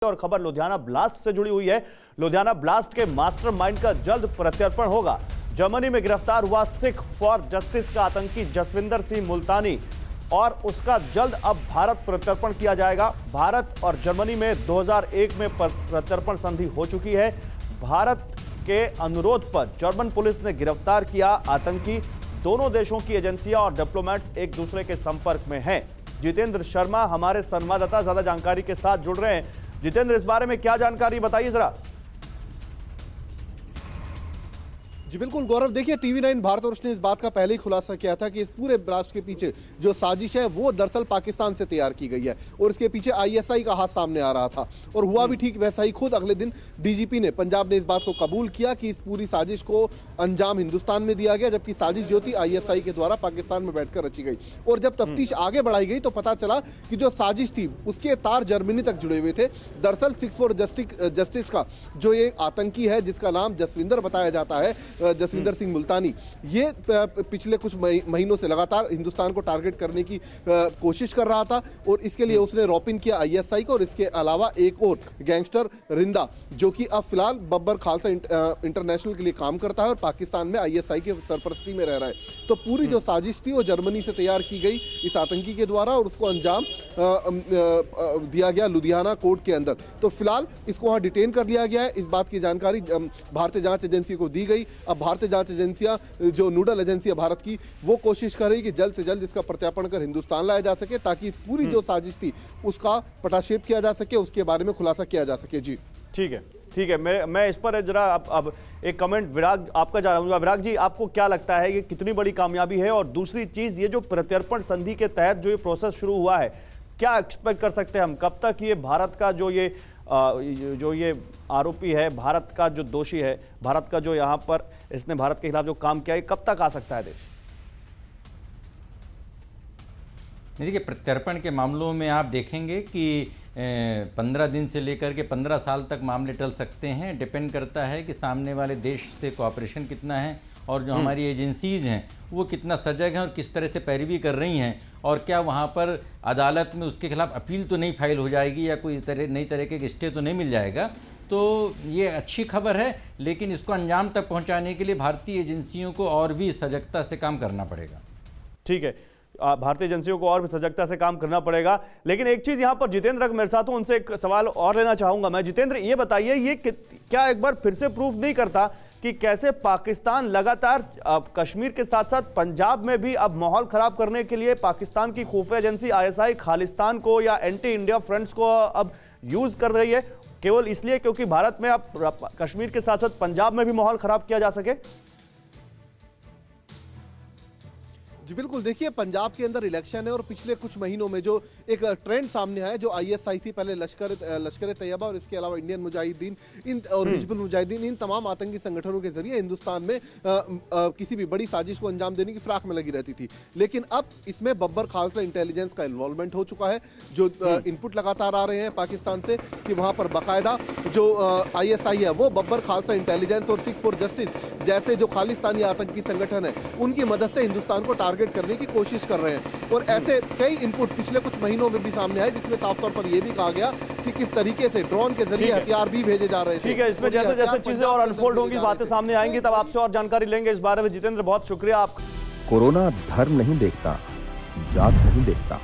और खबर लुधियाना ब्लास्ट से जुड़ी हुई है। लुधियाना ब्लास्ट के मास्टरमाइंड का जल्द प्रत्यर्पण होगा। जर्मनी में गिरफ्तार हुआ सिख फॉर जस्टिस का आतंकी जसविंदर सिंह मुल्तानी और उसका जल्द अब भारत प्रत्यर्पण किया जाएगा। भारत और जर्मनी में 2001 में प्रत्यर्पण संधि हो चुकी है। भारत के अनुरोध पर जर्मन पुलिस ने गिरफ्तार किया आतंकी। दोनों देशों की एजेंसियां और डिप्लोमेट्स एक दूसरे के संपर्क में हैं। जितेंद्र शर्मा हमारे संवाददाता ज्यादा जानकारी के साथ जुड़ रहे हैं। जितेंद्र, इस बारे में क्या जानकारी बताइए जरा। जी बिल्कुल गौरव, देखिए TV9 भारतवर्ष ने इस बात का पहले ही खुलासा किया था कि इस पूरे ब्लास्ट के पीछे जो साजिश है वो दरअसल पाकिस्तान से तैयार की गई है और इसके पीछे ISI का हाथ सामने आ रहा था और हुआ भी ठीक वैसा ही। खुद अगले दिन DGP ने पंजाब ने इस बात को कबूल किया कि इस पूरी साजिश को अंजाम हिंदुस्तान में दिया गया, जबकि साजिश जो थी ISI के द्वारा पाकिस्तान में बैठकर रची गई। और जब तफ्तीश आगे बढ़ाई गई तो पता चला कि जो साजिश थी उसके तार जर्मनी तक जुड़े हुए थे। दरअसल सिक्स फॉर जस्टिस का जो ये आतंकी है जिसका नाम जसविंदर बताया जाता है, जसविंदर सिंह मुल्तानी, ये पिछले कुछ महीनों से लगातार हिंदुस्तान को टारगेट करने की कोशिश कर रहा था और इसके लिए उसने रॉपिन किया ISI को और इसके अलावा एक और गैंगस्टर रिंदा जो कि अब फिलहाल बब्बर खालसा इंटरनेशनल के लिए काम करता है और पाकिस्तान में ISI के सरपरस्ती में रह रहा है। तो पूरी जो साजिश थी वो जर्मनी से तैयार की गई इस आतंकी के द्वारा और उसको अंजाम दिया गया लुधियाना कोर्ट के अंदर। तो फिलहाल इसको वहां डिटेन कर लिया गया है। इस बात की जानकारी भारतीय जांच एजेंसी को दी गई। अब भारतीय जांच एजेंसियां जो नोडल एजेंसी है भारत की वो कोशिश कर रही कि जल्द से जल्द इसका प्रत्यार्पण कर हिंदुस्तान लाया जा सके ताकि पूरी जो साजिश थी उसका पटाक्षेप किया जा सके, उसके बारे में खुलासा किया जा सके। जी ठीक है। मैं इस पर जरा अब एक कमेंट विराग आपका चाहूंगा। विराग जी, आपको क्या लगता है ये कितनी बड़ी कामयाबी है? और दूसरी चीज, ये जो प्रत्यर्पण संधि के तहत जो ये प्रोसेस शुरू हुआ है, क्या एक्सपेक्ट कर सकते हैं हम? कब तक ये भारत का जो ये आरोपी है, भारत का जो दोषी है, भारत का जो यहाँ पर इसने भारत के खिलाफ जो काम किया है, कब तक आ सकता है देश? देखिए, प्रत्यर्पण के मामलों में आप देखेंगे कि 15 दिन से लेकर के 15 साल तक मामले टल सकते हैं। डिपेंड करता है कि सामने वाले देश से कोऑपरेशन कितना है और जो हमारी एजेंसीज़ हैं वो कितना सजग हैं और किस तरह से पैरवी कर रही हैं और क्या वहाँ पर अदालत में उसके खिलाफ अपील तो नहीं फाइल हो जाएगी या कोई नई तरीके के स्टे तो नहीं मिल जाएगा। तो ये अच्छी खबर है, लेकिन इसको अंजाम तक पहुँचाने के लिए भारतीय एजेंसियों को और भी सजगता से काम करना पड़ेगा। ठीक है, भारतीय एजेंसियों को और भी सजगता से काम करना पड़ेगा। लेकिन एक चीज यहां पर जितेंद्र मेरे साथ हूं, उनसे एक सवाल और लेना चाहूंगा मैं। जितेंद्र, ये बताइए, ये क्या एक बार फिर से प्रूफ नहीं करता कि कैसे पाकिस्तान लगातार कश्मीर के साथ साथ पंजाब में भी अब माहौल खराब करने के लिए पाकिस्तान की खुफिया एजेंसी ISI खालिस्तान को या एंटी इंडिया फ्रंट्स को अब यूज कर रही है, केवल इसलिए क्योंकि भारत में अब कश्मीर के साथ साथ पंजाब में भी माहौल खराब किया जा सके? जी बिल्कुल, देखिए पंजाब के अंदर इलेक्शन है और पिछले कुछ महीनों में जो एक ट्रेंड सामने आया, जो ISI थी पहले लश्कर तैयबा और इसके अलावा इंडियन मुजाहिदीन और हिजबुल मुजाहिदीन, इन तमाम आतंकी संगठनों के जरिए हिंदुस्तान में किसी भी बड़ी साजिश को अंजाम देने की फिराक में लगी रहती थी। लेकिन अब इसमें बब्बर खालसा इंटेलिजेंस का इन्वॉल्वमेंट हो चुका है। जो इनपुट लगातार आ रहे हैं पाकिस्तान से कि वहाँ पर बाकायदा जो ISI है वो बब्बर खालसा इंटेलिजेंस और सिख फॉर जस्टिस जैसे जो खालिस्तानी आतंकी संगठन है उनकी मदद से हिंदुस्तान को टारगेट करने की कोशिश कर रहे हैं। और ऐसे कई इनपुट पिछले कुछ महीनों में भी सामने आए जिसमें साफ तौर पर यह भी कहा गया कि किस तरीके से ड्रोन के जरिए हथियार भी भेजे जा रहे थे। ठीक है, इसमें जैसे जैसे चीजें और अनफोल्ड होंगी, बातें सामने आएंगी, तब आपसे और जानकारी लेंगे इस बारे में। जितेंद्र, बहुत शुक्रिया आप। कोरोना धर्म नहीं देखता, जात नहीं देखता,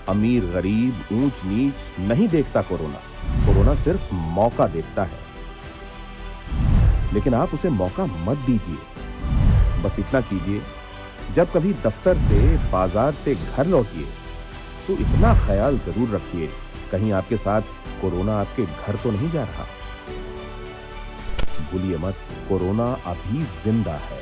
अमीर गरीब ऊंच नीच नहीं देखता। कोरोना सिर्फ मौका देखता है, लेकिन आप उसे मौका मत दीजिए। बस इतना कीजिए, जब कभी दफ्तर से बाजार से घर लौटिए तो इतना ख्याल जरूर रखिए कहीं आपके साथ कोरोना आपके घर तो नहीं जा रहा। भूलिए मत, कोरोना अभी जिंदा है।